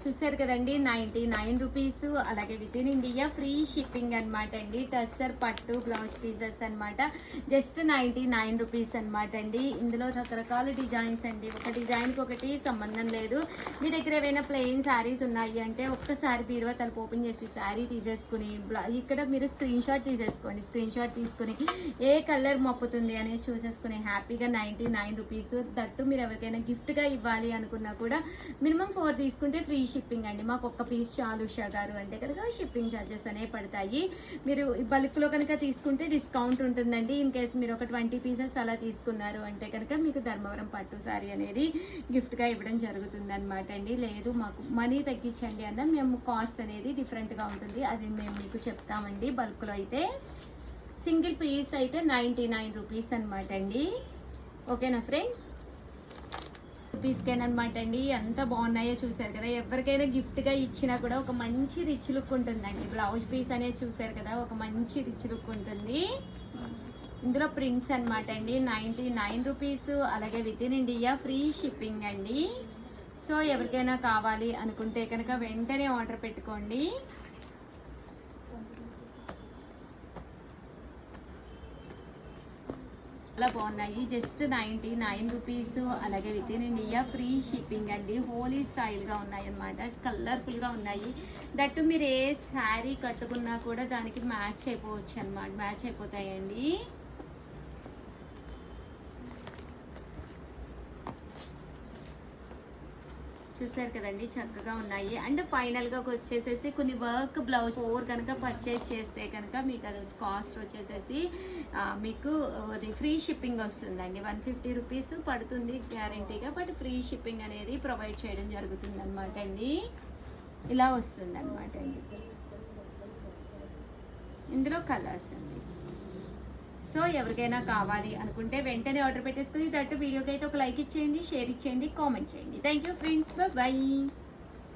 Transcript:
చూసారు కదండి, 99 రూపీస్. అలాగే within India free shipping అనమాట అండి. టస్సర్ పట్టు బ్లౌజ్ పీసెస్ అనమాట. జస్ట్ 99 రూపీస్ అనమాట అండి. ఇందులో రకరకాల డిజైన్స్ అండి, ఒక డిజైన్కి ఒకటి సంబంధం లేదు. మీ దగ్గర ఏవైనా ప్లెయిన్ శారీస్ ఉన్నాయి అంటే ఒక్కసారి బీరువా తలుపు ఓపెన్ చేసి శారీ తీసేసుకుని ఇక్కడ మీరు స్క్రీన్ షాట్ తీసేసుకోండి. స్క్రీన్ షాట్ తీసుకుని ఏ కలర్ మొక్కుతుంది అనేది చూసేసుకుని హ్యాపీగా 99 రూపీస్. దట్టు మీరు ఎవరికైనా గిఫ్ట్గా ఇవ్వాలి అనుకున్నా కూడా మినిమం 4 తీసుకుంటే ఫ్రీ షిప్పింగ్ అండి. మాకు ఒక్క పీస్ చాలు ఉషా గారు అంటే కనుక షిప్పింగ్ ఛార్జెస్ అనేవి పడతాయి. మీరు బల్క్లో కనుక తీసుకుంటే డిస్కౌంట్ ఉంటుందండి. ఇన్ కేసు మీరు ఒక 20 పీసెస్ అలా తీసుకున్నారు అంటే కనుక మీకు ధర్మవరం పట్టు శారీ అనేది గిఫ్ట్గా ఇవ్వడం జరుగుతుంది అనమాట అండి. లేదు మాకు మనీ తగ్గించండి అన్న మేము కాస్ట్ అనేది డిఫరెంట్గా ఉంటుంది, అది మేము మీకు చెప్తామండి. బల్క్లో అయితే సింగిల్ పీస్ అయితే 99 రూపీస్ అనమాట అండి. ఓకేనా ఫ్రెండ్స్? అనమాట అండి. ఎంత బాగున్నాయో చూసారు కదా. ఎవరికైనా గిఫ్ట్ గా ఇచ్చినా కూడా ఒక మంచి రిచ్ లుక్ ఉంటుందండి. బ్లౌజ్ పీస్ అనేది చూసారు కదా, ఒక మంచి రిచ్ లుక్ ఉంటుంది. ఇందులో ప్రింట్స్ అనమాట అండి. 99 రూపీస్. అలాగే within India free shipping అండి. సో ఎవరికైనా కావాలి అనుకుంటే కనుక వెంటనే ఆర్డర్ పెట్టుకోండి. చాలా బాగున్నాయి. Just 99 rupees. అలాగే within India free shipping అండి. హోలీ స్టైల్గా ఉన్నాయి అన్నమాట, కలర్ఫుల్గా ఉన్నాయి. దట్టు మీరు ఏ శారీ కట్టుకున్నా కూడా దానికి మ్యాచ్ అయిపోవచ్చు అనమాట, మ్యాచ్ అయిపోతాయండి. చూసారు కదండి, చక్కగా ఉన్నాయి. అండ్ ఫైనల్గా వచ్చేసేసి కొన్ని వర్క్ బ్లౌజ్ 4 కనుక పర్చేజ్ చేస్తే కనుక మీకు అది కాస్ట్ వచ్చేసేసి మీకు అది ఫ్రీ షిప్పింగ్ వస్తుందండి. 150 రూపీస్ పడుతుంది గ్యారంటీగా, బట్ ఫ్రీ షిప్పింగ్ అనేది ప్రొవైడ్ చేయడం జరుగుతుంది అనమాట అండి. ఇలా వస్తుంది అనమాట అండి. ఇందులో కలర్స్ అండి. సో ఎవరికైనా కావాలి అనుకుంటే వెంటనే ఆర్డర్ పెట్టేసుకుని దట్టు వీడియోకి అయితే ఒక లైక్ ఇచ్చేయండి, షేర్ ఇచ్చేయండి, కామెంట్ చేయండి. Thank you friends, bye.